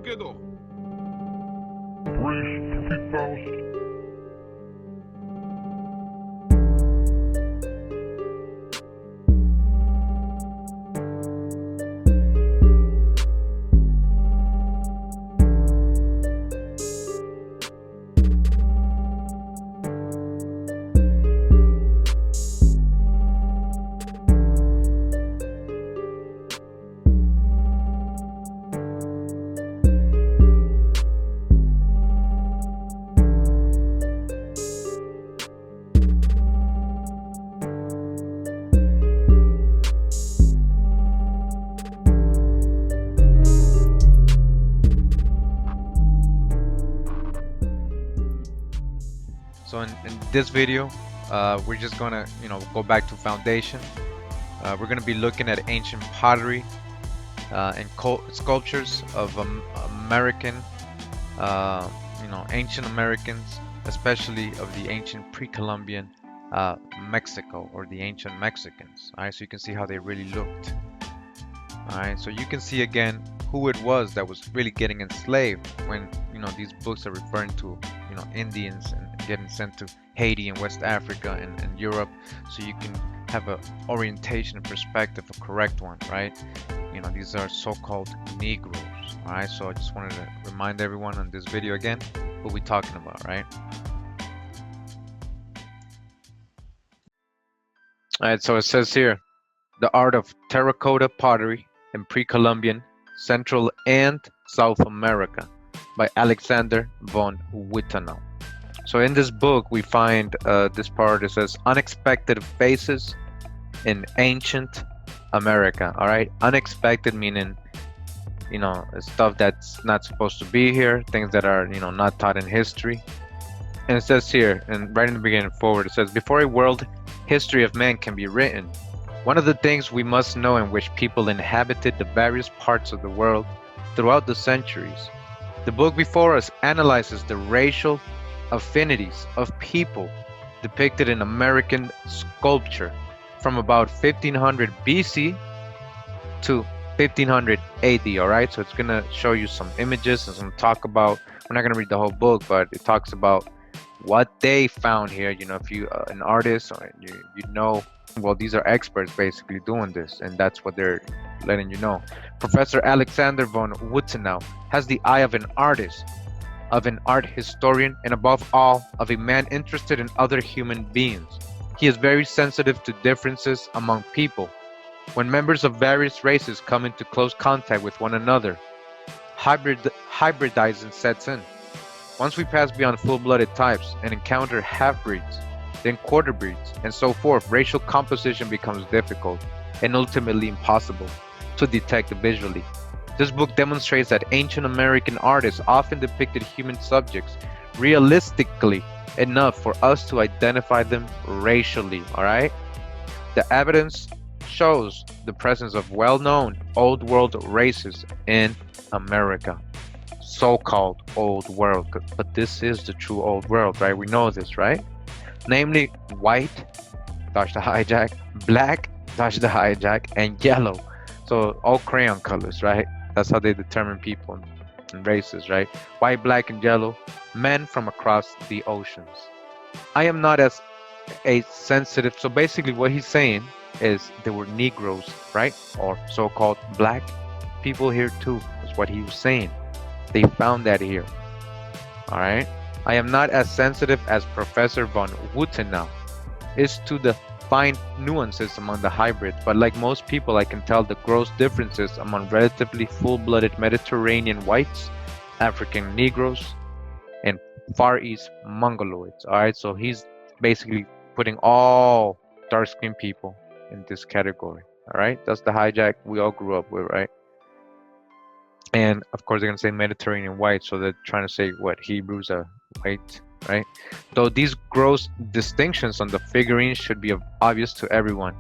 quedó? Pues, fijaos. So in this video, we're just gonna, go back to foundation. We're gonna be looking at ancient pottery and sculptures of American, ancient Americans, especially of the ancient Pre-Columbian Mexico, or the ancient Mexicans. All right, so you can see how they really looked. All right, so you can see again who it was that was really getting enslaved when these books are referring to Indians and getting sent to Haiti and West Africa and Europe, so you can have a orientation and perspective, a correct one, right? These are so-called negroes. All right, so I just wanted to remind everyone on this video again what we're talking about, right? All right, so it says here, the art of terracotta pottery in Pre-Columbian, Central and South America by Alexander Von Wuthenau. So in this book we find this part that says unexpected faces in ancient America. All right, unexpected meaning stuff that's not supposed to be here, things that are not taught in history. And it says here, and right in the beginning forward, it says, before a world history of man can be written, one of the things we must know in which people inhabited the various parts of the world throughout the centuries. The book before us analyzes the racial affinities of people depicted in American sculpture from about 1500 BC to 1500 AD. All right, so it's gonna show you some images and some talk about. We're not gonna read the whole book, but it talks about what they found here. If you an artist, or well, these are experts basically doing this, and that's what they're letting you know. Professor Alexander Von Wuthenau has the eye of an artist, of an art historian, and above all, of a man interested in other human beings. He is very sensitive to differences among people. When members of various races come into close contact with one another, hybridizing sets in. Once we pass beyond full-blooded types and encounter half-breeds, then quarter-breeds, and so forth, racial composition becomes difficult and ultimately impossible to detect visually. This book demonstrates that ancient American artists often depicted human subjects realistically enough for us to identify them racially. All right, the evidence shows the presence of well-known old world races in America, so-called old world, but this is the true old world, right? We know this, right? Namely white, dash the hijack, black, dash the hijack, and yellow. So all crayon colors, right? That's how they determine people and races, right? White, black, and yellow, men from across the oceans. I am not as a sensitive. So basically what he's saying is there were Negroes, right? Or so-called black people here too, is what he was saying. They found that here. All right. I am not as sensitive as Professor Von Wuthenau is to the fine nuances among the hybrids, but like most people, I can tell the gross differences among relatively full-blooded Mediterranean whites, African Negroes, and Far East Mongoloids. All right, so he's basically putting all dark-skinned people in this category. All right, that's the hijack we all grew up with, right? And of course, they're gonna say Mediterranean white, so they're trying to say what Hebrews are white, right? Though these gross distinctions on the figurines should be obvious to everyone,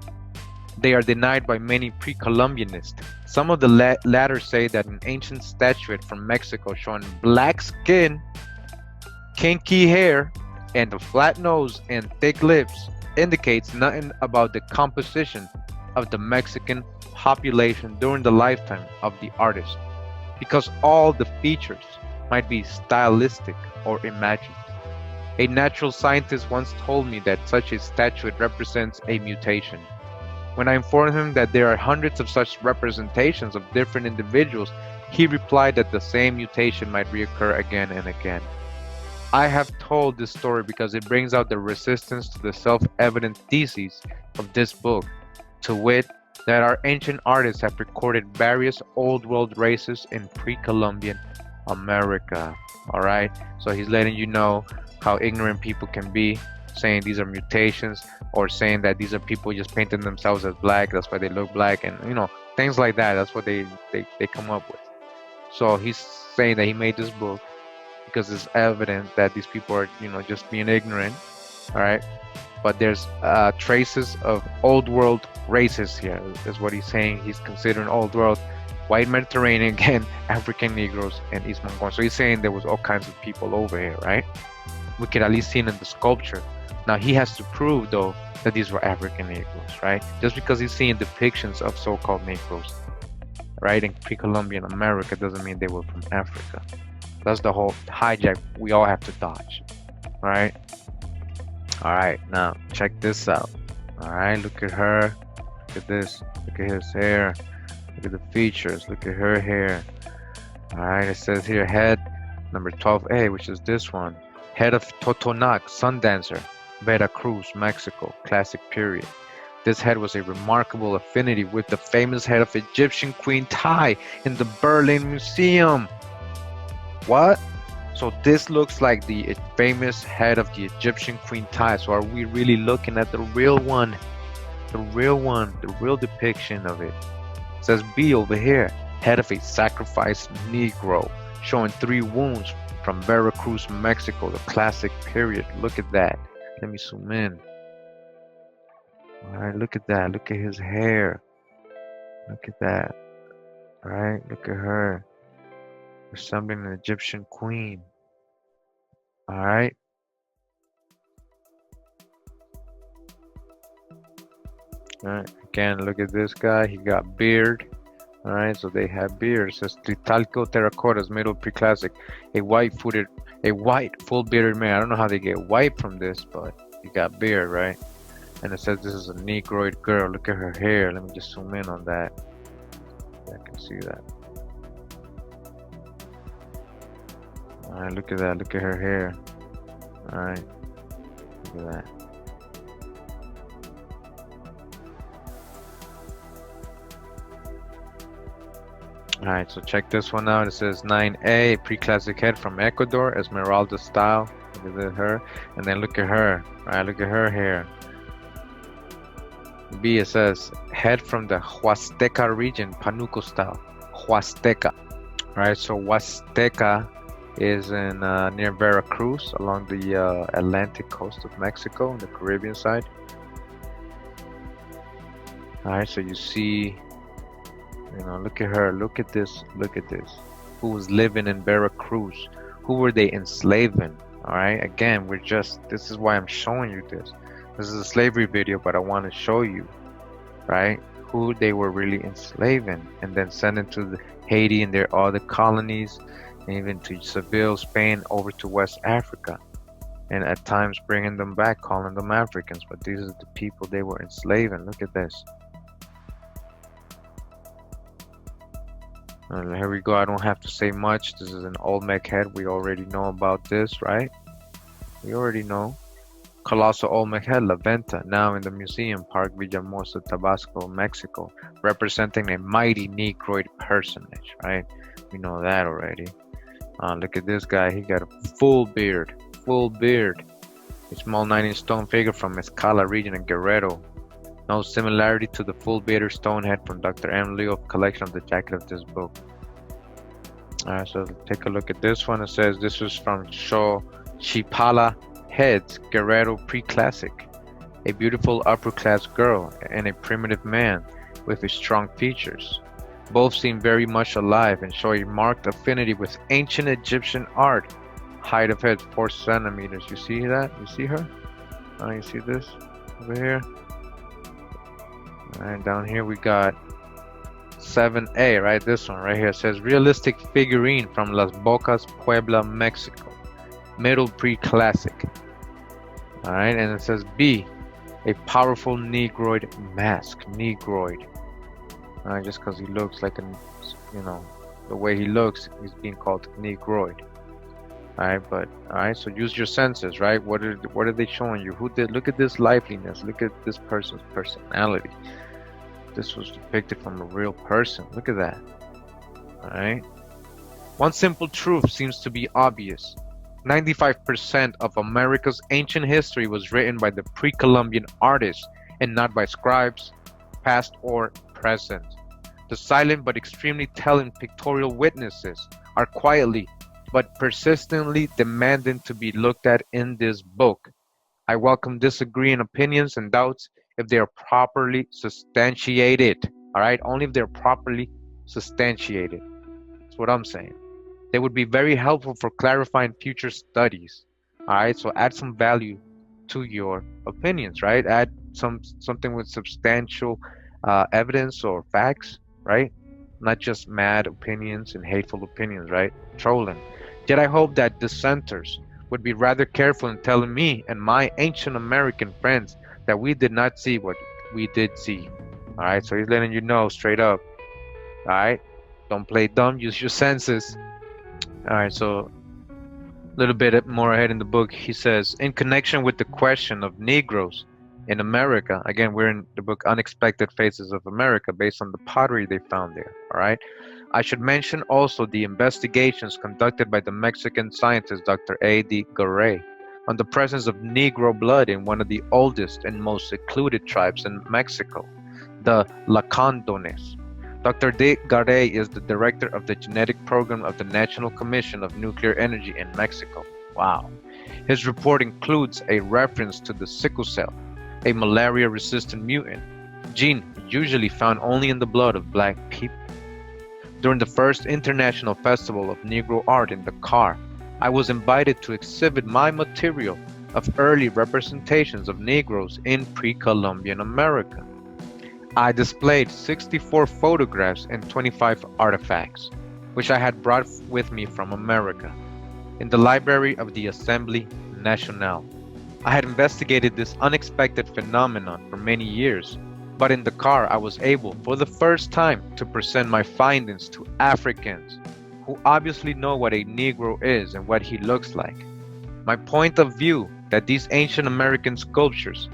they are denied by many pre-Columbianists. Some of the latter say that an ancient statuette from Mexico showing black skin, kinky hair, and a flat nose and thick lips indicates nothing about the composition of the Mexican population during the lifetime of the artist. because all the features might be stylistic or imagined. A natural scientist once told me that such a statuette represents a mutation. When I informed him that there are hundreds of such representations of different individuals, he replied that the same mutation might reoccur again and again. I have told this story because it brings out the resistance to the self-evident thesis of this book, to wit, that our ancient artists have recorded various old world races in pre-Columbian America. Alright, so he's letting you know how ignorant people can be, saying these are mutations, or saying that these are people just painting themselves as black, that's why they look black, and things like that. That's what they come up with. So he's saying that he made this book because it's evident that these people are just being ignorant. All right, but there's traces of old world races here, is what he's saying. He's considering old world, white Mediterranean, again, African Negroes, and East Mongolian. So he's saying there was all kinds of people over here, right? We could at least see it in the sculpture. Now he has to prove, though, that these were African Negroes, right? Just because he's seeing depictions of so-called Negroes, right, in pre-Columbian America doesn't mean they were from Africa. That's the whole hijack we all have to dodge, right? All right, now check this out. All right, look at her. Look at this. Look at his hair. Look at the features. Look at her hair. All right, it says here head number 12A, which is this one. Head of Totonac, sun dancer, Veracruz, Mexico, classic period. This head was a remarkable affinity with the famous head of Egyptian Queen Tai in the Berlin Museum. What? So this looks like the famous head of the Egyptian Queen Tai. So are we really looking at the real one? The real one, the real depiction of it. It says B over here, head of a sacrificed Negro, showing 3 wounds from Veracruz, Mexico, the classic period. Look at that. Let me zoom in. All right, look at that. Look at his hair. Look at that. All right, look at her. Resembling an Egyptian queen. All right. All right. Again, look at this guy. He got beard. All right. So they have beard. It says Tritalco terracottas, middle pre-classic. A white, full bearded man. I don't know how they get white from this, but he got beard, right? And it says this is a negroid girl. Look at her hair. Let me just zoom in on that. I can see that. Alright, look at that. Look at her hair. Alright. Look at that. Alright, so check this one out. It says 9A, pre-classic head from Ecuador, Esmeralda style. Look at her. And then look at her. Alright, look at her hair. B, it says head from the Huasteca region, Panuco style. Huasteca. Alright, so Huasteca is in near Veracruz, along the Atlantic coast of Mexico, on the Caribbean side. Alright, so you see, look at her, look at this, who was living in Veracruz, who were they enslaving? Alright, again, this is why I'm showing you this. This is a slavery video, but I want to show you, right, who they were really enslaving, and then sending to Haiti and their other colonies, and even to Seville, Spain, over to West Africa, and at times bringing them back, calling them Africans, but these are the people they were enslaving. Look at this. Here we go. I don't have to say much. This is an Olmec head. We already know about this, right? We already know. Colossal Olmec head, La Venta, now in the museum, Park Villahermosa, Tabasco, Mexico, representing a mighty negroid personage, right? We know that already. Look at this guy. He got a full beard. A small 9-inch stone figure from Mezcala region in Guerrero. No similarity to the full bearded stone head from Dr. M. Leo collection of the jacket of this book. Alright, so take a look at this one. It says this was from Xochipala Heads, Guerrero Pre-Classic. A beautiful upper-class girl and a primitive man with strong features. Both seem very much alive and show a marked affinity with ancient Egyptian art. Height of head 4 centimeters. You see that? You see her? You see this over here? Alright, down here we got 7A, right? This one right here says realistic figurine from Las Bocas, Puebla, Mexico. Middle pre-classic. All right, and it says B, a powerful negroid mask. Negroid. All right, just because he looks like the way he looks, he's being called negroid. All right, but all right, so use your senses, right? What are they showing you? Look at this liveliness. Look at this person's personality. This was depicted from a real person. Look at that. All right. One simple truth seems to be obvious. 95% of America's ancient history was written by the pre-Columbian artists and not by scribes, past or present. The silent but extremely telling pictorial witnesses are quietly but persistently demanding to be looked at in this book. I welcome disagreeing opinions and doubts if they are properly substantiated. All right, only if they're properly substantiated. That's what I'm saying. They would be very helpful for clarifying future studies. All right, so add some value to your opinions, right? Add something with substantial evidence or facts, right? Not just mad opinions and hateful opinions, right? Trolling. Yet I hope that dissenters would be rather careful in telling me and my ancient American friends that we did not see what we did see. All right, so he's letting you know straight up. All right, don't play dumb, use your senses. All right, so a little bit more ahead in the book, he says, in connection with the question of Negroes in America, again, we're in the book Unexpected Faces of America based on the pottery they found there. All right, I should mention also the investigations conducted by the Mexican scientist Dr. A.D. Garay on the presence of Negro blood in one of the oldest and most secluded tribes in Mexico, the Lacandones. Dr. D. Garay is the director of the genetic program of the National Commission of Nuclear Energy in Mexico. Wow. His report includes a reference to the sickle cell, a malaria-resistant mutant gene usually found only in the blood of black people. During the first International Festival of Negro Art in Dakar, I was invited to exhibit my material of early representations of Negroes in pre-Columbian America. I displayed 64 photographs and 25 artifacts, which I had brought with me from America, in the library of the Assemblée Nationale. I had investigated this unexpected phenomenon for many years, but in Dakar I was able, for the first time, to present my findings to Africans, who obviously know what a Negro is and what he looks like. My point of view that these ancient American sculptures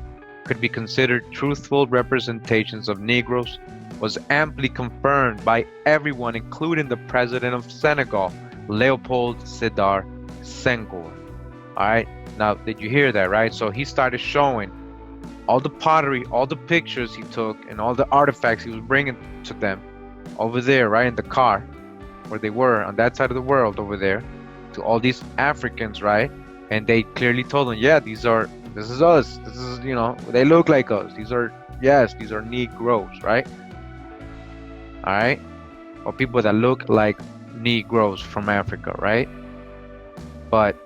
could be considered truthful representations of Negroes was amply confirmed by everyone, including the president of Senegal, Leopold Sédar Senghor. All right, now did you hear that, right? So he started showing all the pottery, all the pictures he took, and all the artifacts he was bringing to them over there, right in the car, where they were on that side of the world over there, to all these Africans, right? And they clearly told them, yeah, this is us. This is, they look like us. These are Negroes, right? All right? Or people that look like Negroes from Africa, right? But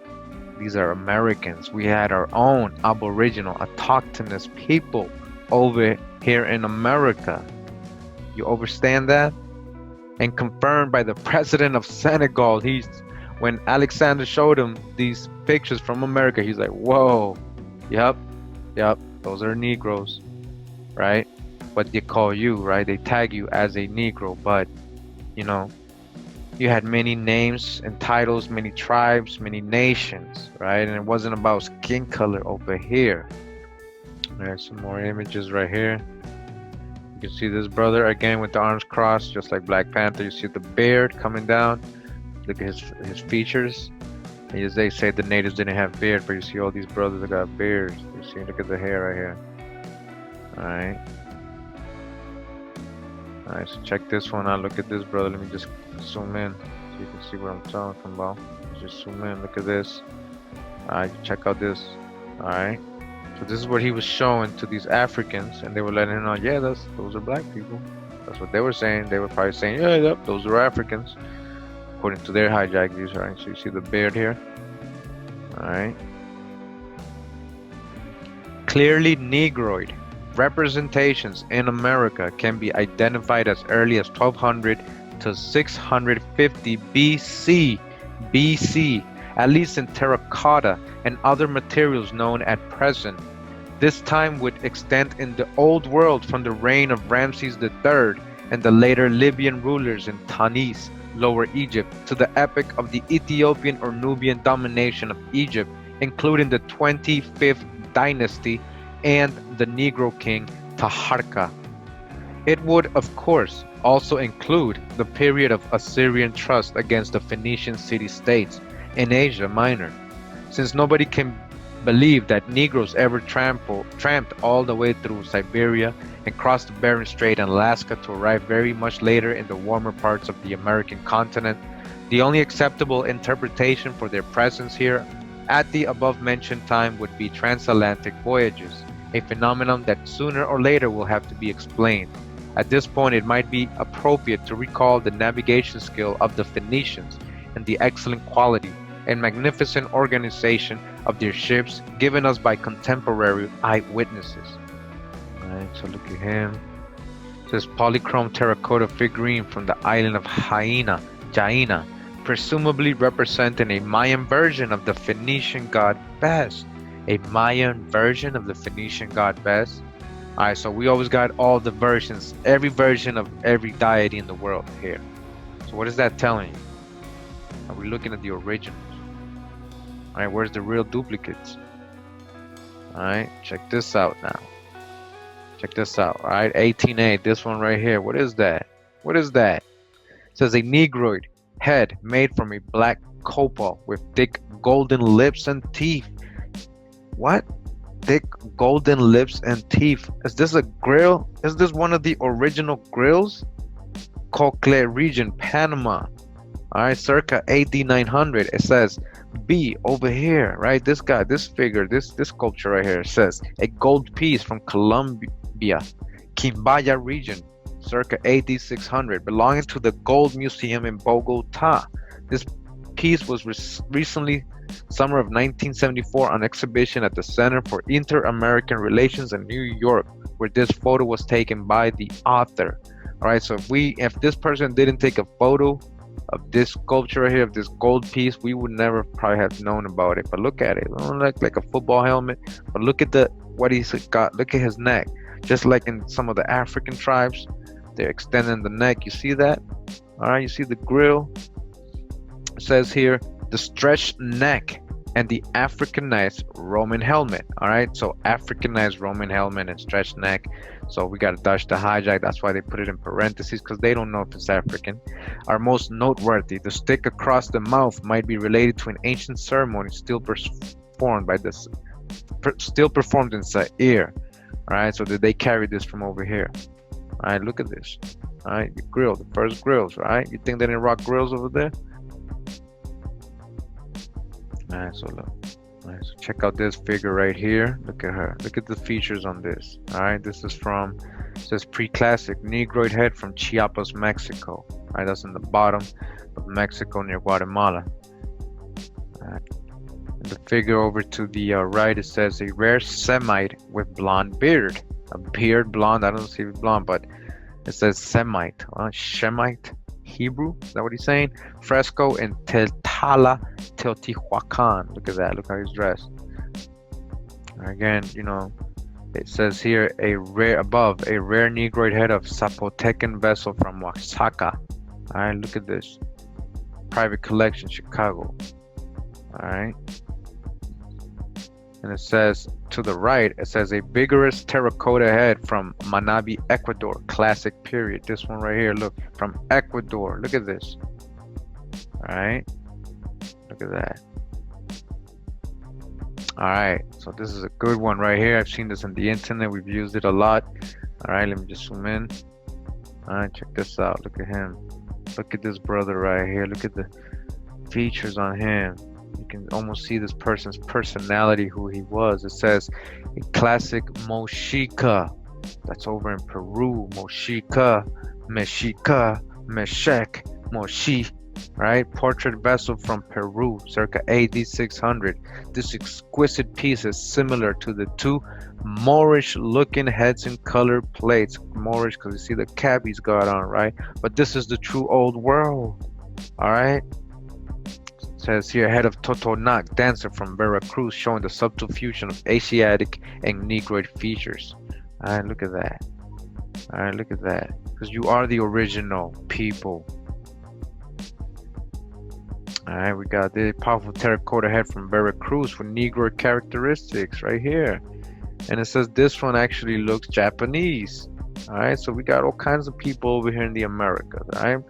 these are Americans. We had our own aboriginal, autochthonous people over here in America. You understand that? And confirmed by the president of Senegal. When Alexander showed him these pictures from America, he's like, whoa, yep, those are Negroes, right? But they call you, right? They tag you as a Negro, but, you had many names and titles, many tribes, many nations, right? And it wasn't about skin color over here. There's some more images right here. You can see this brother again with the arms crossed, just like Black Panther. You see the beard coming down. Look at his features. And as they say, the natives didn't have beard, but you see all these brothers that got beards. You see, look at the hair right here. Alright, so check this one out. Look at this brother. Let me just zoom in so you can see what I'm talking about. Just zoom in. Look at this. Alright, check out this. Alright. So this is what he was showing to these Africans, and they were letting him know, yeah, those are black people. That's what they were saying. They were probably saying, yeah, yep, those are Africans, according to their hijack views. Alright, so you see the beard here. Alright. Clearly negroid. Representations in America can be identified as early as 1200 to 650 BC, at least in terracotta and other materials known at present. This time would extend in the Old World from the reign of Ramses III and the later Libyan rulers in Tanis, Lower Egypt, to the epoch of the Ethiopian or Nubian domination of Egypt, including the 25th dynasty and the Negro king Taharka. It would, of course, also include the period of Assyrian trust against the Phoenician city-states in Asia Minor, since nobody can believe that Negroes ever tramped all the way through Siberia and crossed the Bering Strait and Alaska to arrive very much later in the warmer parts of the American continent. The only acceptable interpretation for their presence here at the above-mentioned time would be transatlantic voyages, a phenomenon that sooner or later will have to be explained. At this point, it might be appropriate to recall the navigation skill of the Phoenicians and the excellent quality and magnificent organization of their ships given us by contemporary eyewitnesses. Alright, so look at him. It says polychrome terracotta figurine from the island of Jaina, presumably representing a Mayan version of the Phoenician god Bes. A Mayan version of the Phoenician god Bes. Alright, so we always got all the versions, every version of every deity in the world here. So what is that telling you? Are we looking at the originals? Alright, where's the real duplicates? Alright, check this out now. Check this out, alright, 18A, this one right here. What is that? What is that? It says a negroid head made from a black copal with thick golden lips and teeth. What? Thick golden lips and teeth. Is this a grill? Is this one of the original grills? Cocle region, Panama. Alright, circa AD 900. It says B over here, right? This guy, this figure, this sculpture right here says a gold piece from Colombia, Quimbaya region, circa AD 600, belonging to the Gold Museum in Bogota. This piece was recently, summer of 1974, on exhibition at the Center for Inter-American Relations in New York, where this photo was taken by the author. All right, so if this person didn't take a photo of this sculpture right here, of this gold piece, we would never probably have known about it. But look at it, it don't look like a football helmet, but look at what he's got. Look at his neck. Just like in some of the African tribes, they're extending the neck. You see that? All right, you see the grill. It says here the stretched neck and the Africanized Roman helmet. All right, so Africanized Roman helmet and stretched neck. So we got to dodge the hijack. That's why they put it in parentheses, because they don't know if it's African. Are most noteworthy. The stick across the mouth might be related to an ancient ceremony still performed in Zaire. All right, so did they carry this from over here? All right, look at this. All right, the grill, the first grills, right? You think they didn't rock grills over there? All right, so look. All right, so check out this figure right here. Look at her. Look at the features on this. All right, this is from, it says pre-classic negroid head from Chiapas, Mexico. All right, that's in the bottom of Mexico near Guatemala. All right. And the figure over to the right, it says a rare Semite with blonde beard. A beard blonde, I don't see it blonde, but it says Semite. Shemite, Hebrew, is that what he's saying? Fresco in Tela, Teotihuacan. Look at that, look how he's dressed. Again, you know, it says here a rare negroid head of Zapotecan vessel from Oaxaca. Alright, look at this. Private collection, Chicago. Alright. And it says to the right, it says a vigorous terracotta head from Manabi, Ecuador, classic period. This one right here, look, from Ecuador. Look at this. All right, look at that. All right, so this is a good one right here. I've seen this on the internet. We've used it a lot. All right, let me just zoom in. All right, check this out. Look at him. Look at this brother right here. Look at the features on him. You can almost see this person's personality, who he was. It says a classic Mochica. That's over in Peru. Mochica, Mexica, Meshek, Mochi. right? Portrait vessel from Peru, circa AD 600. This exquisite piece is similar to the two Moorish-looking heads and colored plates. Moorish, because you see the cap he's got on, right? But this is the true old world, all right? Says here, head of Totonac, dancer from Veracruz, showing the subtle fusion of Asiatic and Negroid features. All right, look at that. All right, look at that. Because you are the original people. All right, we got the powerful terracotta head from Veracruz with Negroid characteristics right here. And it says this one actually looks Japanese. All right, so we got all kinds of people over here in the Americas. All right.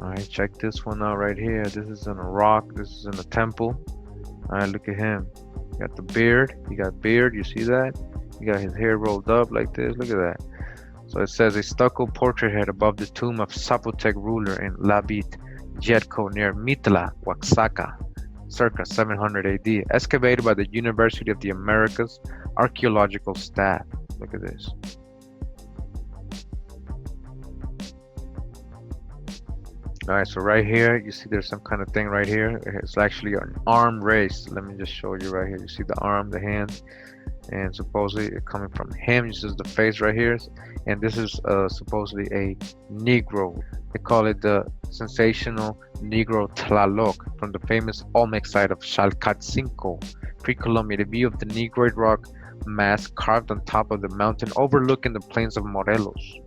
All right, check this one out right here. This is in a rock. This is in a temple. All right, look at him. He got the beard. He got beard. You see that? He got his hair rolled up like this. Look at that. So it says a stucco portrait head above the tomb of Zapotec ruler in Labit, Yetco near Mitla, Oaxaca, circa 700 AD, excavated by the University of the Americas Archeological staff. Look at this. All right, so right here, you see there's some kind of thing right here. It's actually an arm raised. Let me just show you right here. You see the arm, the hand, and supposedly it coming from him. This is the face right here, and this is supposedly a Negro. They call it the sensational Negro Tlaloc from the famous Olmec site of Xalcatzinco, Pre-Columbian. The view of the Negroid rock mass carved on top of the mountain overlooking the plains of Morelos.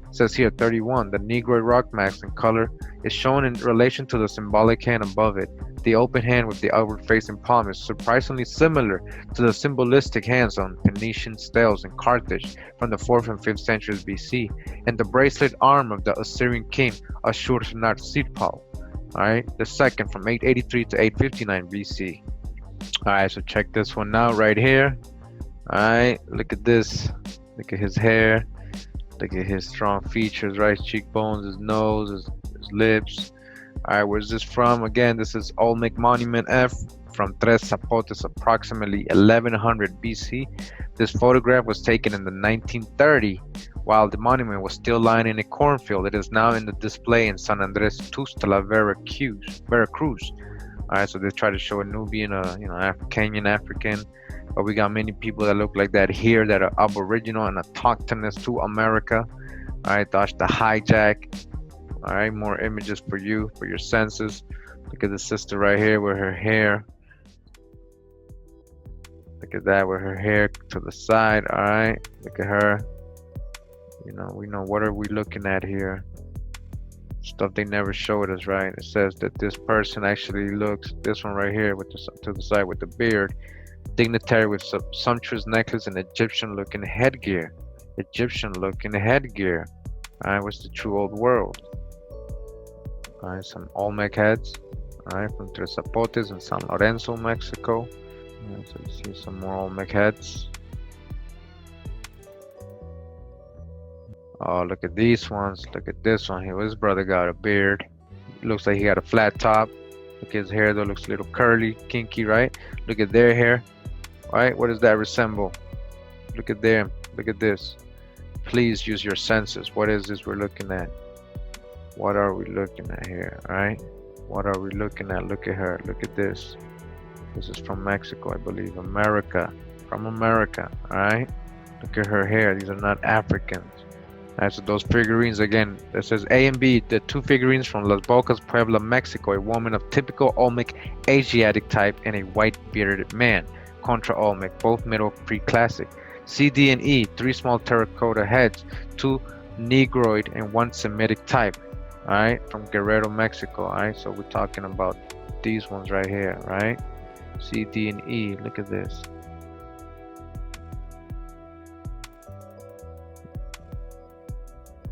It says here 31, the Negroid rock mass in color is shown in relation to the symbolic hand above it. The open hand with the outward facing palm is surprisingly similar to the symbolistic hands on Phoenician stelae in Carthage from the 4th and 5th centuries BC, and the bracelet arm of the Assyrian king Ashur-Narsipal, alright, the second from 883 to 859 BC. Alright, so check this one out right here. Alright, look at this. Look at his hair. Look at his strong features, right? His cheekbones, his nose, his lips. All right, where's this from? Again, this is Olmec Monument F from Tres Zapotes, approximately 1100 BC. This photograph was taken in the 1930 while the monument was still lying in a cornfield. It is now in the display in San Andres Tuxtla, Veracruz. All right, so they try to show a Nubian, Kenyan African. But we got many people that look like that here that are aboriginal and autochthonous to America. All right, dodge the hijack. All right, more images for you, for your senses. Look at the sister right here with her hair. Look at that with her hair to the side. All right, look at her. You know, we know what are we looking at here. Stuff they never showed us, right? It says that this person actually looks, this one right here with the to the side with the beard, dignitary with sumptuous necklace and Egyptian-looking headgear. Egyptian-looking headgear. All right, what's the true old world? All right, some Olmec heads. All right, from Tres Zapotes in San Lorenzo, Mexico. All right, so you see some more Olmec heads. Oh, look at these ones. Look at this one here. This brother got a beard. Looks like he got a flat top. Look at his hair though. Looks a little curly, kinky, right? Look at their hair. All right, what does that resemble? Look at them. Look at this. Please use your senses. What is this we're looking at? What are we looking at here? All right. What are we looking at? Look at her. Look at this. This is from Mexico, I believe. America. From America. All right. Look at her hair. These are not Africans. All right, so those figurines again, it says A and B, the two figurines from Las Bocas, Puebla, Mexico, a woman of typical Olmec Asiatic type and a white bearded man, contra Olmec, both middle pre-classic. C, D, and E, three small terracotta heads, two negroid and one Semitic type, all right, from Guerrero, Mexico. All right, so we're talking about these ones right here, right? C, D, and E, look at this.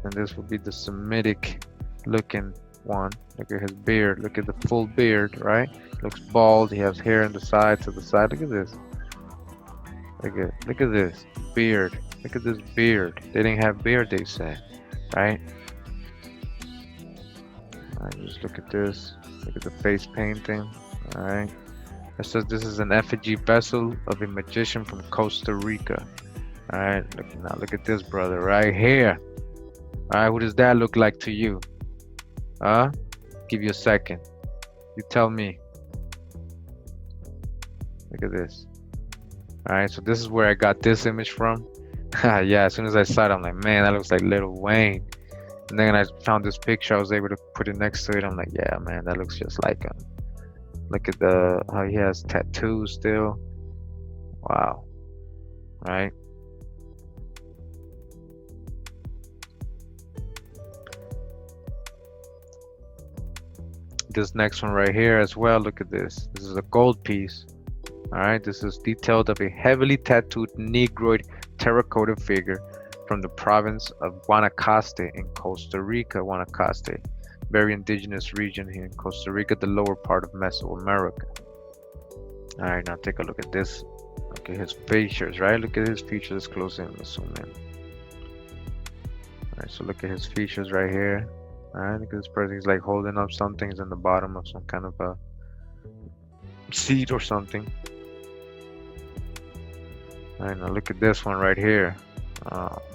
And this will be the Semitic looking one. Look at his beard. Look at the full beard, right? Looks bald. He has hair on the side, to the side. Look at this. Look at this beard. Look at this beard. They didn't have beard, they said, right? All right, just look at this. Look at the face painting. All right. It says this is an effigy vessel of a magician from Costa Rica. All right. Look at this brother right here. All right, what does that look like to you? Huh? give you a second. You tell me. Look at this. Alright, so this is where I got this image from. Yeah, as soon as I saw it, I'm like, man, that looks like Lil Wayne. And then I found this picture, I was able to put it next to it. I'm like, yeah, man, that looks just like him. Look at how he has tattoos still. Wow. Right? This next one right here as well, look at this. This is a gold piece. Alright, this is detailed of a heavily tattooed negroid terracotta figure from the province of Guanacaste in Costa Rica. Guanacaste, very indigenous region here in Costa Rica, the lower part of Mesoamerica. Alright, now take a look at this. Look at his features, right? Look at his features close in. Let's zoom in. Alright, so look at his features right here. Alright, look at this person. He's like holding up something. He's in the bottom of some kind of a seat or something. Alright, now look at this one right here.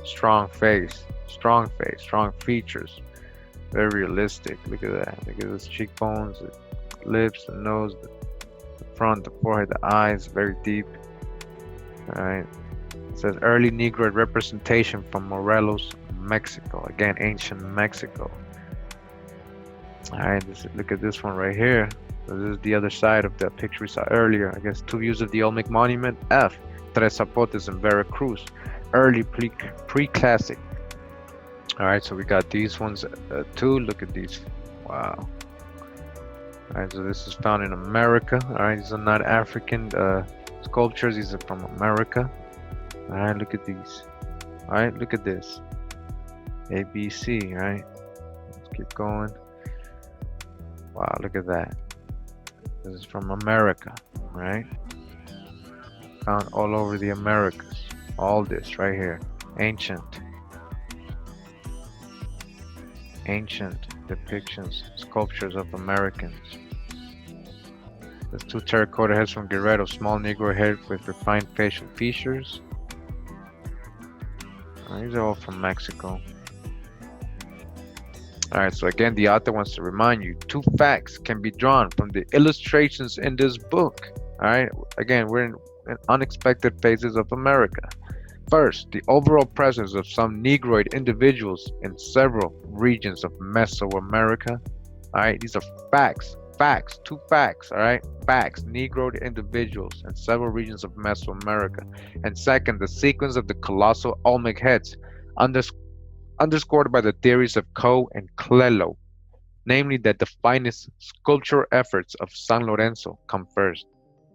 Strong face, strong features. Very realistic. Look at that. Look at his cheekbones, the lips, the nose, the front, the forehead, the eyes, very deep. Alright. It says early negroid representation from Morelos, Mexico. Again, ancient Mexico. Alright, look at this one right here. So this is the other side of the picture we saw earlier. I guess 2 views of the Olmec monument. F. Tres Zapotes in Veracruz. Early pre-classic. Alright, so we got these ones too. Look at these. Wow. Alright, so this is found in America. Alright, these are not African sculptures. These are from America. Alright, look at these. Alright, look at this. ABC, right? Let's keep going. Wow, look at that. This is from America, right? Found all over the Americas. All this right here. Ancient depictions, sculptures of Americans. There's 2 terracotta heads from Guerrero, small Negro head with refined facial features. These are all from Mexico. Alright, so again, the author wants to remind you 2 facts can be drawn from the illustrations in this book. Alright, again, we're in unexpected phases of America. First, the overall presence of some negroid individuals in several regions of Mesoamerica. Alright, these are facts. 2 facts, alright? Facts, negroid individuals in several regions of Mesoamerica. And second, the sequence of the colossal Olmec heads, underscored by the theories of Coe and Clelo, namely that the finest sculptural efforts of San Lorenzo come first,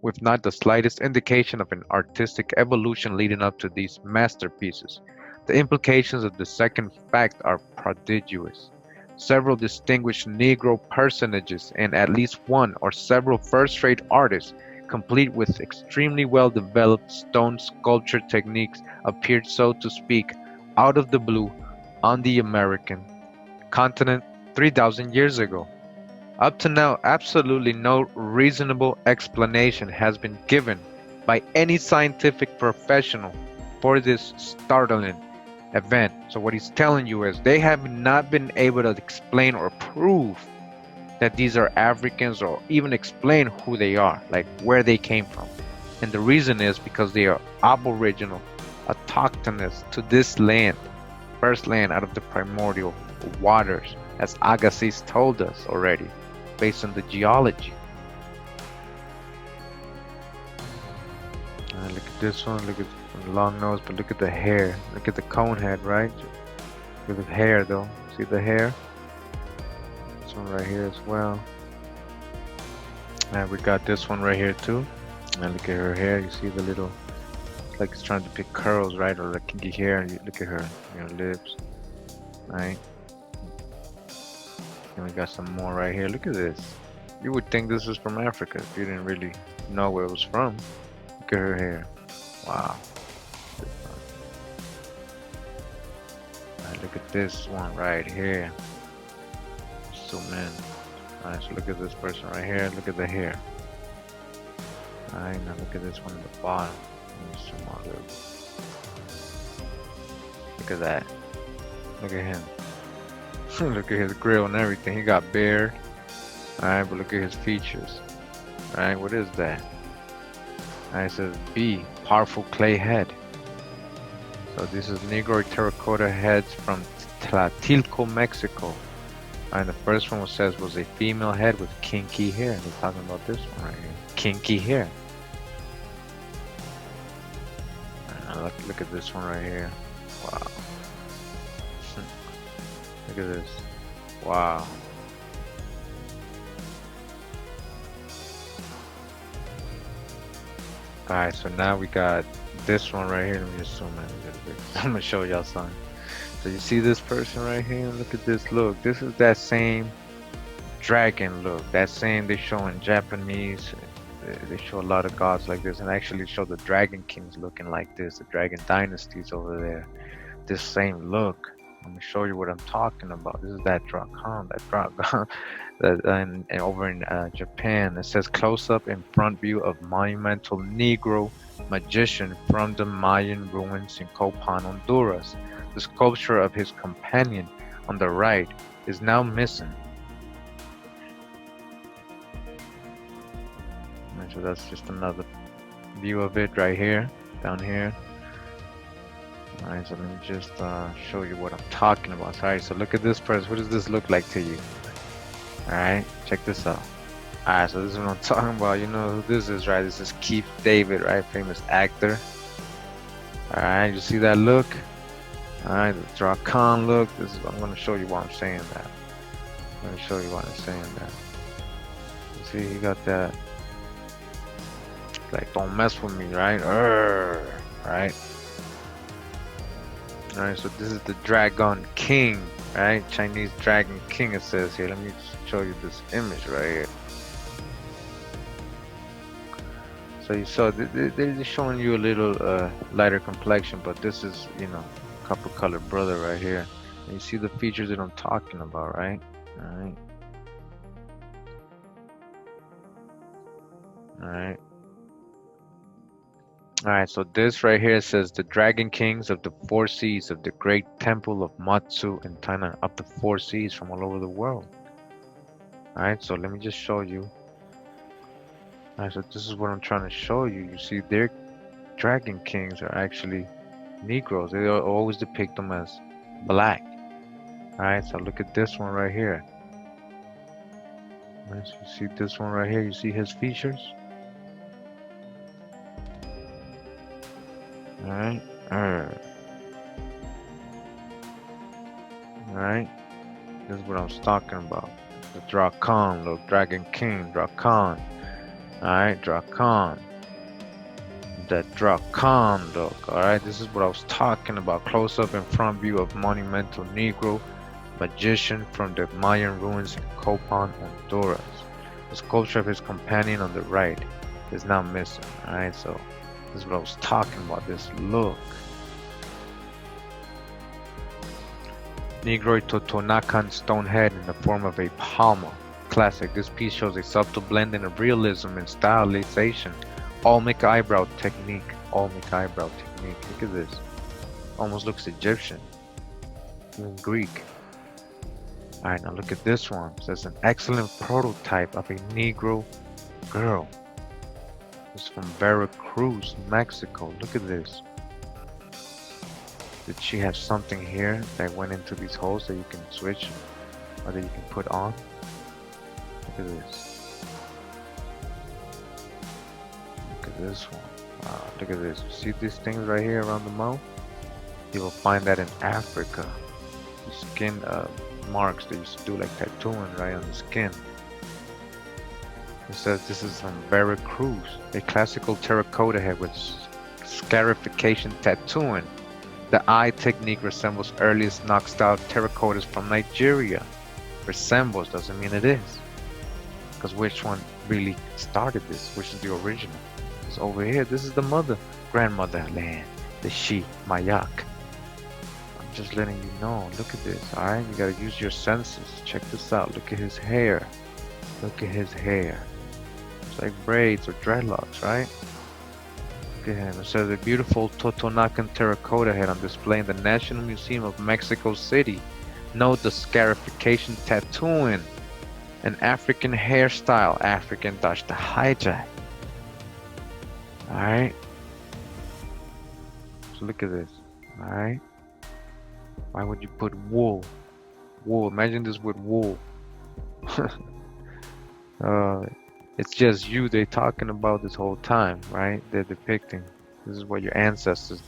with not the slightest indication of an artistic evolution leading up to these masterpieces. The implications of the second fact are prodigious. Several distinguished Negro personages and at least one or several first-rate artists, complete with extremely well-developed stone sculpture techniques, appeared, so to speak, out of the blue on the American continent 3,000 years ago. Up to now, absolutely no reasonable explanation has been given by any scientific professional for this startling event. So what he's telling you is they have not been able to explain or prove that these are Africans, or even explain who they are, like where they came from. And the reason is because they are aboriginal, autochthonous to this land, first land out of the primordial waters, as Agassiz told us already, based on the geology. Look at this one, look at the long nose, but look at the hair. Look at the cone head, right? Look at the hair though. See the hair? This one right here as well. And we got this one right here too. And look at her hair. You see the little, it's like it's trying to pick curls, right? Or like kinky hair. And you look at her, lips, right? And we got some more right here. Look at this. You would think this was from Africa if you didn't really know where it was from. Look at her hair. Wow. Alright, look at this one right here. Zoom in. Alright, so look at this person right here. Look at the hair. Alright, now look at this one at the bottom. Zoom out a little bit. Look at that. Look at him. Look at his grill and everything. He got beard. Alright, but look at his features. Alright, what is that? Alright, it says B, powerful clay head. So this is negroid terracotta heads from Tlatilco, Mexico. And the first one says was a female head with kinky hair. They're talking about this one right here. Kinky hair. Look at this one right here. Wow. Look at this. Wow. Alright, so now we got this one right here. Let me just zoom in a little bit. I'm gonna show y'all something. So you see this person right here? Look at this look. This is that same dragon look. That same they show in Japanese. They show a lot of gods like this, and actually show the dragon kings looking like this. The dragon dynasties over there. This same look. I'm gonna show you what I'm talking about. This is that dragon. And over in Japan, it says close up in front view of monumental Negro magician from the Mayan ruins in Copan, Honduras. The sculpture of his companion on the right is now missing. So that's just another view of it right here, down here. Alright, so let me just show you what I'm talking about. Alright, so look at this person. What does this look like to you? Alright, check this out. Alright, so this is what I'm talking about. You know who this is, right? This is Keith David, right? Famous actor. Alright, you see that look? Alright, the Dracan look. This is, I'm going to show you why I'm saying that. I'm going to show you why I'm saying that. You see, he got that. Like, don't mess with me, right? Right? Alright, so this is the Dragon King, right? Chinese Dragon King, it says here. Let me show you this image right here. So you saw, they're showing you a little lighter complexion, but this is, you know, copper colored brother right here. And you see the features that I'm talking about, right? Alright. Alright. Alright, so this right here says the Dragon Kings of the Four Seas of the Great Temple of Matsu in Thailand, up to 4 seas from all over the world. Alright, so let me just show you. Alright, so this is what I'm trying to show you. You see, their Dragon Kings are actually Negroes. They always depict them as black. Alright, so look at this one right here. Alright, so you see this one right here. You see his features? Alright. Alright. This is what I was talking about. The Dracan look. Dragon King. Dracan. Alright. Dracan. The Dracan look. Alright. This is what I was talking about. Close up in front view of monumental Negro magician from the Mayan ruins in Copan, Honduras. The sculpture of his companion on the right is now missing. Alright. So this is what I was talking about, this look. Negroid Totonacan stone head in the form of a palma. Classic. This piece shows a subtle blending of realism and stylization. Olmec eyebrow technique. Olmec eyebrow technique. Look at this. Almost looks Egyptian. Even Greek. Alright, now look at this one. It says an excellent prototype of a Negro girl. It's from Veracruz, Mexico. Look at this. Did she have something here that went into these holes that you can switch or that you can put on? Look at this. Look at this one. Wow, look at this. See these things right here around the mouth? You will find that in Africa. The skin marks they used to do like tattooing right on the skin. It says this is from Veracruz, a classical terracotta head with scarification tattooing. The eye technique resembles earliest knock-style terracottas from Nigeria. Resembles doesn't mean it is. Because which one really started this? Which is the original? It's over here. This is the mother, grandmother land, the she, Mayak. I'm just letting you know. Look at this, alright? You gotta use your senses. Check this out. Look at his hair. Look at his hair. It's like braids or dreadlocks, right? Look at him. It says a beautiful Totonacan terracotta head on display in the National Museum of Mexico City. Note the scarification tattooing. An African hairstyle. African touch the hijack. Alright. So look at this. Alright. Why would you put wool? Wool. Imagine this with wool. It's just you they're talking about this whole time, right? They're depicting. This is what your ancestors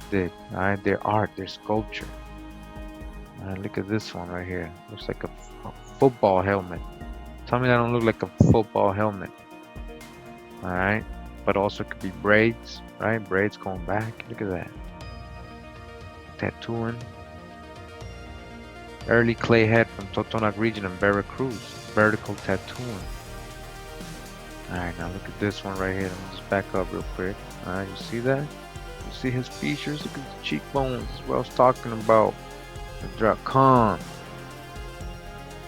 did. Alright, their art, their sculpture. Alright, look at this one right here. Looks like a football helmet. Tell me that don't look like a football helmet. Alright. But also could be braids, right? Braids going back. Look at that. Tattooing. Early clay head from Totonac region in Veracruz. Vertical tattooing. Alright, now look at this one right here. Let me just back up real quick. Alright, you see that? You see his features? Look at the cheekbones. That's what I was talking about. The Dracan.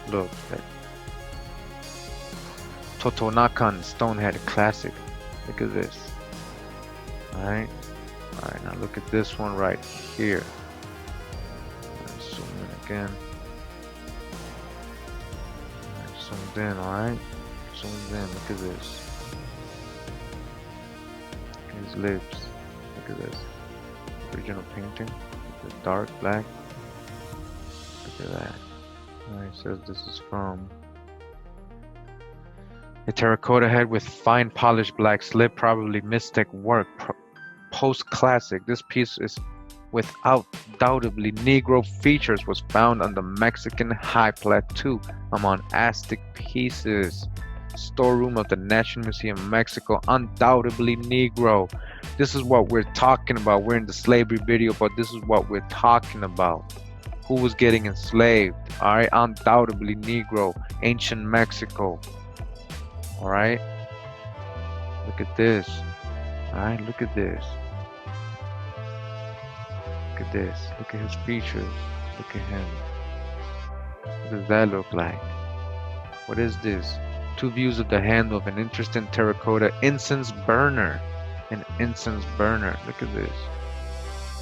Look, that Totonacan Stonehead classic. Look at this. Alright. Alright, now look at this one right here. Let's zoom in again. Alright, zoomed in, alright? Zoomed in, look at this. Look at his lips. Look at this. Original painting. The dark black. Look at that. Alright, it says this is from a terracotta head with fine polished black slip, probably Mistec work, post-classic. This piece is without doubtably Negro features, was found on the Mexican High Plateau among Aztec pieces. Storeroom of the National Museum of Mexico, undoubtedly Negro. This is what we're talking about. We're in the slavery video, but this is what we're talking about. Who was getting enslaved? Alright, undoubtedly Negro, ancient Mexico. Alright, look at this. Alright, look at this. Look at this. Look at his features. Look at him. What does that look like? What is this? Two views of the handle of an interesting terracotta incense burner. An incense burner. Look at this.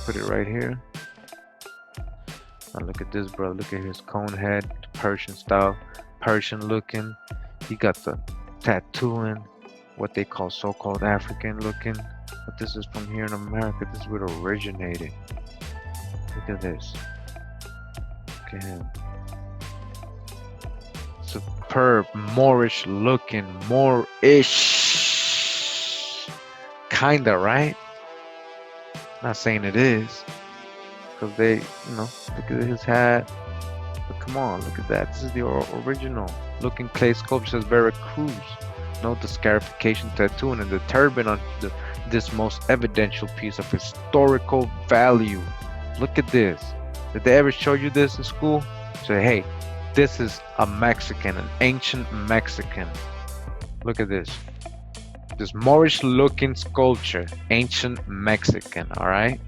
Put it right here. Now look at this, bro. Look at his cone head, Persian style, Persian looking. He got the tattooing, what they call so-called African looking, but this is from here in America. This is where it originated. Look at this. Look at him. Superb, Moorish looking, Moorish, kinda, right? Not saying it is, because they, you know, look at his hat. But come on, look at that. This is the original looking clay sculpture. Says Veracruz. Note the scarification tattoo and the turban on this most evidential piece of historical value. Look at this. Did they ever show you this in school? Say, hey, this is a Mexican, an ancient Mexican. Look at this. This Moorish looking sculpture, ancient Mexican, alright?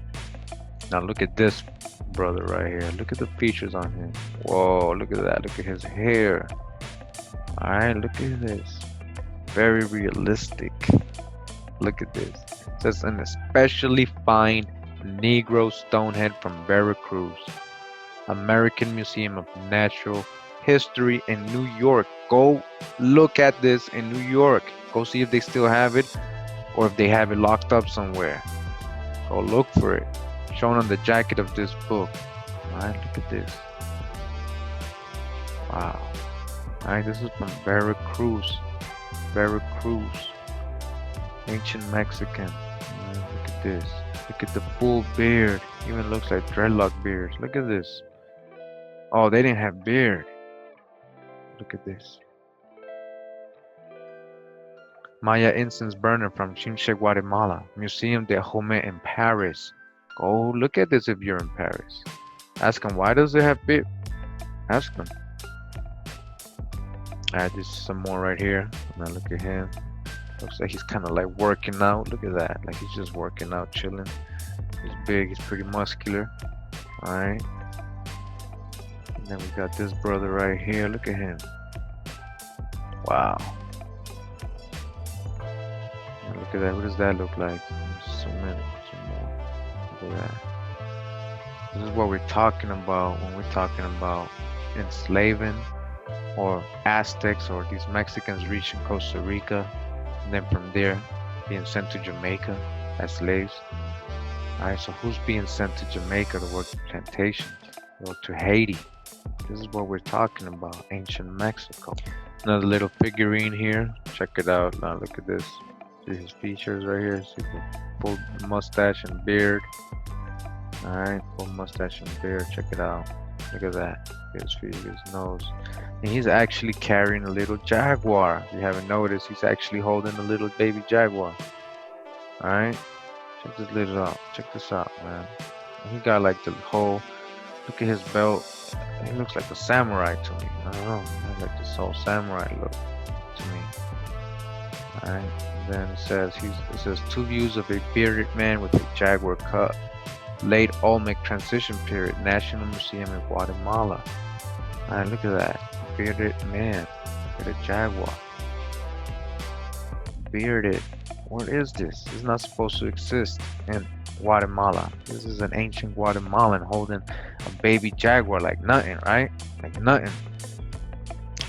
Now look at this brother right here. Look at the features on him. Whoa, look at that. Look at his hair. Alright, look at this. Very realistic. Look at this. It says an especially fine Negro stonehead from Veracruz. American Museum of Natural History in New York. Go look at this in New York. Go see if they still have it or if they have it locked up somewhere. Go look for it. Shown on the jacket of this book. Alright, look at this. Wow. Alright, this is from Veracruz. Veracruz. Ancient Mexican. Look at this. Look at the full beard. Even looks like dreadlock beards. Look at this. Oh, they didn't have beard. Look at this. Maya incense burner from Chinche, Guatemala. Museum de Jome in Paris. Go look at this if you're in Paris. Ask them, why does it have beard? Ask them. Alright, this is some more right here. Now look at him. Looks like he's kind of like working out. Look at that. Like he's just working out, chilling. He's big. He's pretty muscular. Alright. And then we got this brother right here. Look at him. Wow. Now look at that. What does that look like? Some more. Look at that. This is what we're talking about when we're talking about enslaving or Aztecs or these Mexicans reaching Costa Rica, and then from there being sent to Jamaica as slaves. Alright, so who's being sent to Jamaica to work the plantations? Or to Haiti? This is what we're talking about, ancient Mexico. Another little figurine here. Check it out. Now look at this. See his features right here. See the full mustache and beard. Alright, full mustache and beard. Check it out. Look at that. His feet, his nose. And he's actually carrying a little jaguar. If you haven't noticed, he's actually holding a little baby jaguar. Alright? Check this little out. Check this out, man. He got like the whole, look at his belt. He looks like a samurai to me. I don't know. I like this whole samurai look to me. Alright. And then it says two views of a bearded man with a jaguar cub. Late Olmec transition period, National Museum in Guatemala. Alright, look at that. Bearded man with a jaguar. Bearded. What is this? This is not supposed to exist in Guatemala. This is an ancient Guatemalan holding a baby jaguar like nothing, right? Like nothing.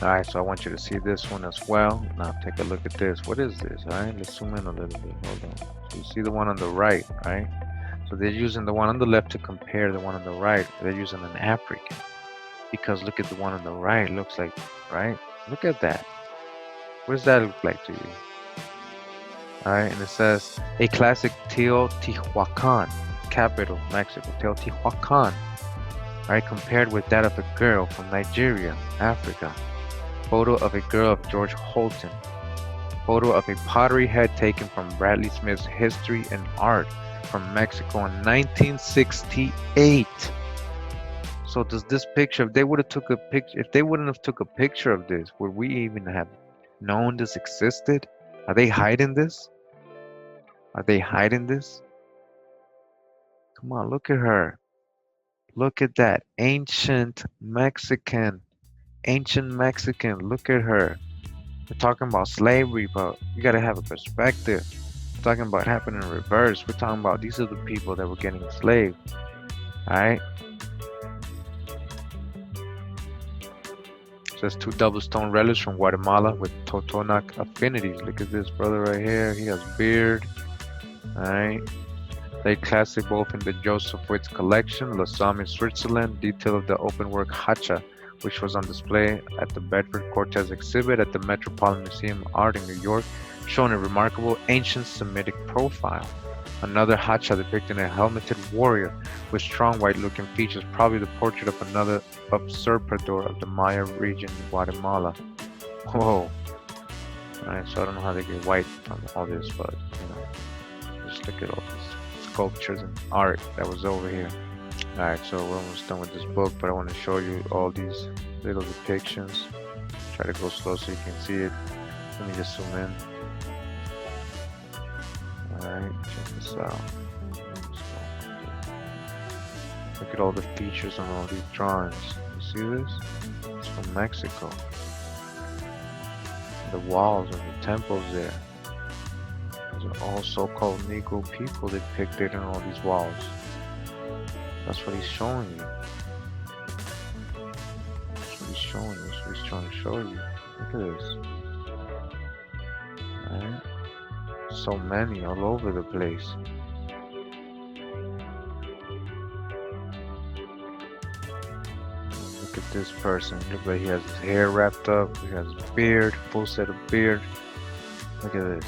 Alright, so I want you to see this one as well. Now take a look at this. What is this? Alright, let's zoom in a little bit. Hold on. So you see the one on the right, right? So they're using the one on the left to compare the one on the right. They're using an African. Because look at the one on the right. Looks like, right? Look at that. What does that look like to you? Alright, and it says a classic Teotihuacan, capital Mexico, Teotihuacan. Alright, compared with that of a girl from Nigeria, Africa. Photo of a girl of George Holton. Photo of a pottery head taken from Bradley Smith's History and Art from Mexico in 1968. So does this picture, if they would have took a picture, if they wouldn't have took a picture of this, would we even have known this existed? Are they hiding this? Are they hiding this? Come on, look at her. Look at that. Ancient Mexican. Ancient Mexican. Look at her. We're talking about slavery, but you gotta have a perspective. We're talking about happening in reverse. We're talking about these are the people that were getting enslaved. Alright? Says two double stone relics from Guatemala with Totonac affinities. Look at this brother right here. He has beard. Alright. They classic both in the Joseph Witz collection, Lausanne in Switzerland, detail of the open work hacha, which was on display at the Bedford Cortez exhibit at the Metropolitan Museum of Art in New York, showing a remarkable ancient Semitic profile. Another hacha depicting a helmeted warrior with strong white-looking features, probably the portrait of another usurpador of the Maya region in Guatemala. Whoa. Alright, so I don't know how they get white from all this, but, you know, just look at all these sculptures and art that was over here. Alright, so we're almost done with this book, but I want to show you all these little depictions. Try to go slow so you can see it. Let me just zoom in. Alright, check this out. Look at all the features on all these drawings. You see this? It's from Mexico. The walls and the temples there. Those are all so-called Negro people depicted in all these walls. That's what he's showing you. That's what he's showing you. That's what he's trying to show you. Look at this. Alright? So many all over the place. Look at this person. Look like he has his hair wrapped up. He has his beard, full set of beard. Look at this.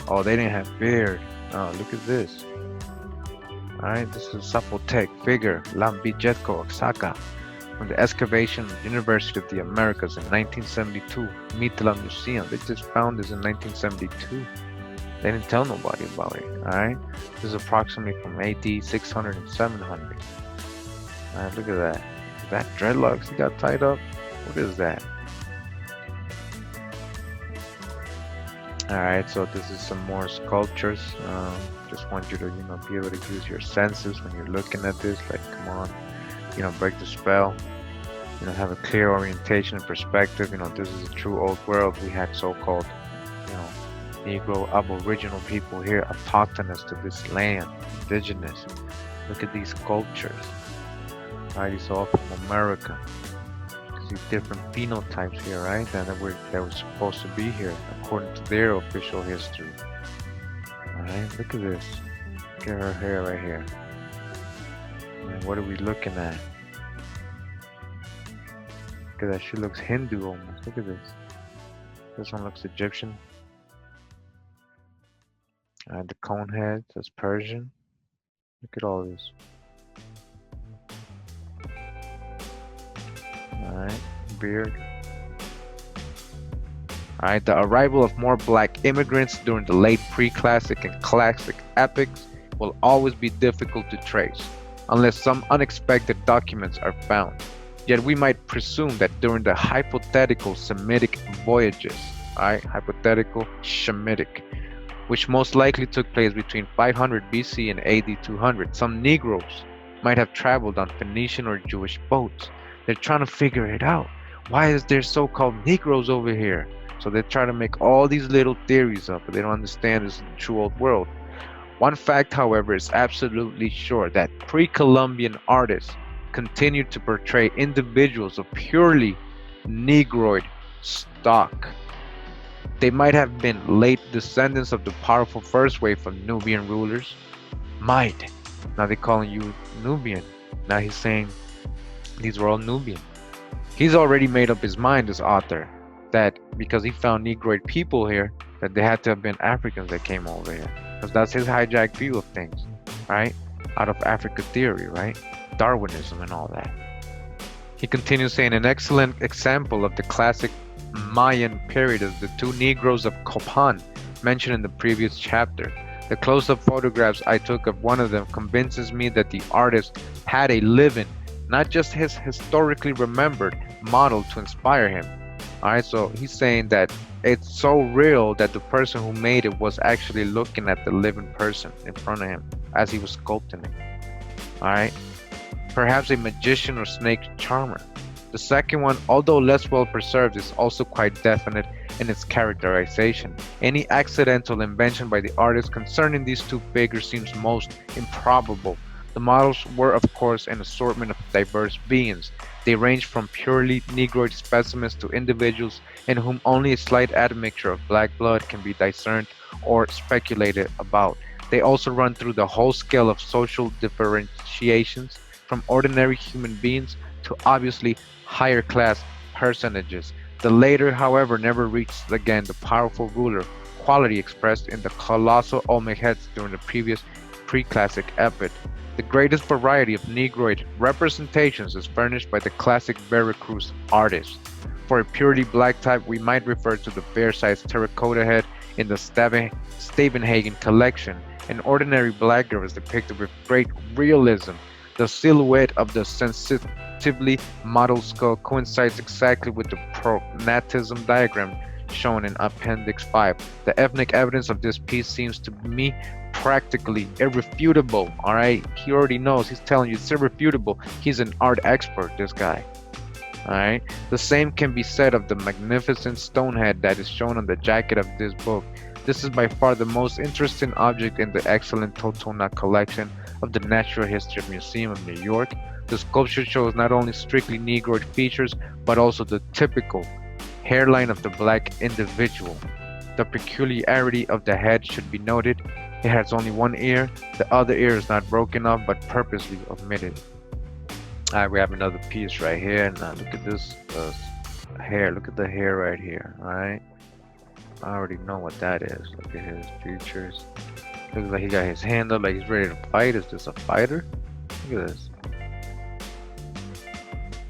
Oh, they didn't have beard. Oh, look at this. Alright, this is Zapotec figure, Lambijetko Oaxaca, from the excavation of the University of the Americas in 1972, Mitla Museum. They just found this in 1972. They didn't tell nobody about it, alright? This is approximately from AD 600 and 700. Alright, look at that. Is that dreadlocks he got tied up? What is that? Alright, so this is some more sculptures. Just want you to, be able to use your senses when you're looking at this. Like, come on, break the spell. Have a clear orientation and perspective. This is a true old world. We had so-called, Negro Aboriginal people here, autochthonous to this land, indigenous. Look at these sculptures. Alright, these are all from America. See different phenotypes here, right? That were supposed to be here according to their official history. Alright, look at this. Look at her hair right here. And what are we looking at? Look at that, she looks Hindu almost. Look at this. This one looks Egyptian. The cone head, that's Persian. Look at all this. Alright, beard. Alright, the arrival of more black immigrants during the late pre-classic and classic epochs will always be difficult to trace, unless some unexpected documents are found. Yet we might presume that during the hypothetical Semitic voyages, hypothetical Semitic, which most likely took place between 500 BC and AD 200, some Negroes might have traveled on Phoenician or Jewish boats. They're trying to figure it out. Why is there so-called Negroes over here? So they try to make all these little theories up, but they don't understand this is the true old world. One fact, however, is absolutely sure that pre-Columbian artists continued to portray individuals of purely negroid stock. They might have been late descendants of the powerful first wave of Nubian rulers. Might. Now they're calling you Nubian. Now he's saying these were all Nubian. He's already made up his mind, this author, that because he found negroid people here, that they had to have been Africans that came over here. Because that's his hijacked view of things, right? Out of Africa theory, right? Darwinism and all that. He continues saying, an excellent example of the classic Mayan period is the two Negroes of Copan mentioned in the previous chapter. The close-up photographs I took of one of them convinces me that the artist had a living, not just his historically remembered model to inspire him. Alright, so he's saying that it's so real that the person who made it was actually looking at the living person in front of him as he was sculpting it. Alright, perhaps a magician or snake charmer. The second one, although less well preserved, is also quite definite in its characterization. Any accidental invention by the artist concerning these two figures seems most improbable. The models were, of course, an assortment of diverse beings. They ranged from purely negroid specimens to individuals in whom only a slight admixture of black blood can be discerned or speculated about. They also run through the whole scale of social differentiations, from ordinary human beings to obviously higher class personages. The later, however, never reached again the powerful ruler quality expressed in the colossal Olmec heads during the previous pre-classic epoch. The greatest variety of negroid representations is furnished by the classic Veracruz artists. For a purely black type, we might refer to the fair-sized terracotta head in the Stavenhagen collection. An ordinary black girl is depicted with great realism. The silhouette of the sensitively modeled skull coincides exactly with the prognatism diagram shown in Appendix 5. The ethnic evidence of this piece seems to me practically irrefutable. Alright, he already knows, he's telling you it's irrefutable. He's an art expert, this guy. Alright, the same can be said of the magnificent stone head that is shown on the jacket of this book. This is by far the most interesting object in the excellent Totona collection of the Natural History Museum of New York. The sculpture shows not only strictly negroid features, but also the typical hairline of the black individual. The peculiarity of the head should be noted. It has only one ear. The other ear is not broken off, but purposely omitted. Alright, we have another piece right here. Now look at this hair. Look at the hair right here. Alright, I already know what that is. Look at his features. Looks like he got his hand up like he's ready to fight. Is this a fighter? Look at this.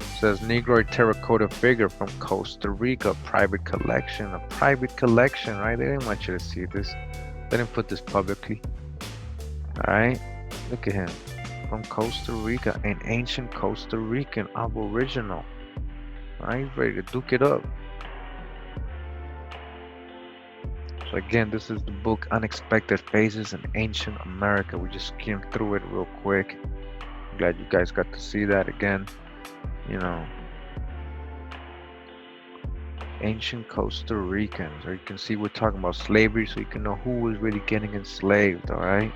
It says Negroid terracotta figure from Costa Rica, private collection. A private collection, right? They didn't want you to see this. They didn't put this publicly. Alright, look at him. From Costa Rica, an ancient Costa Rican aboriginal. Alright, he's ready to duke it up. So again, this is the book Unexpected Phases in Ancient America. We just skimmed through it real quick. I'm glad you guys got to see that again. You know, ancient Costa Ricans, or you can see we're talking about slavery, so you can know who was really getting enslaved. All right.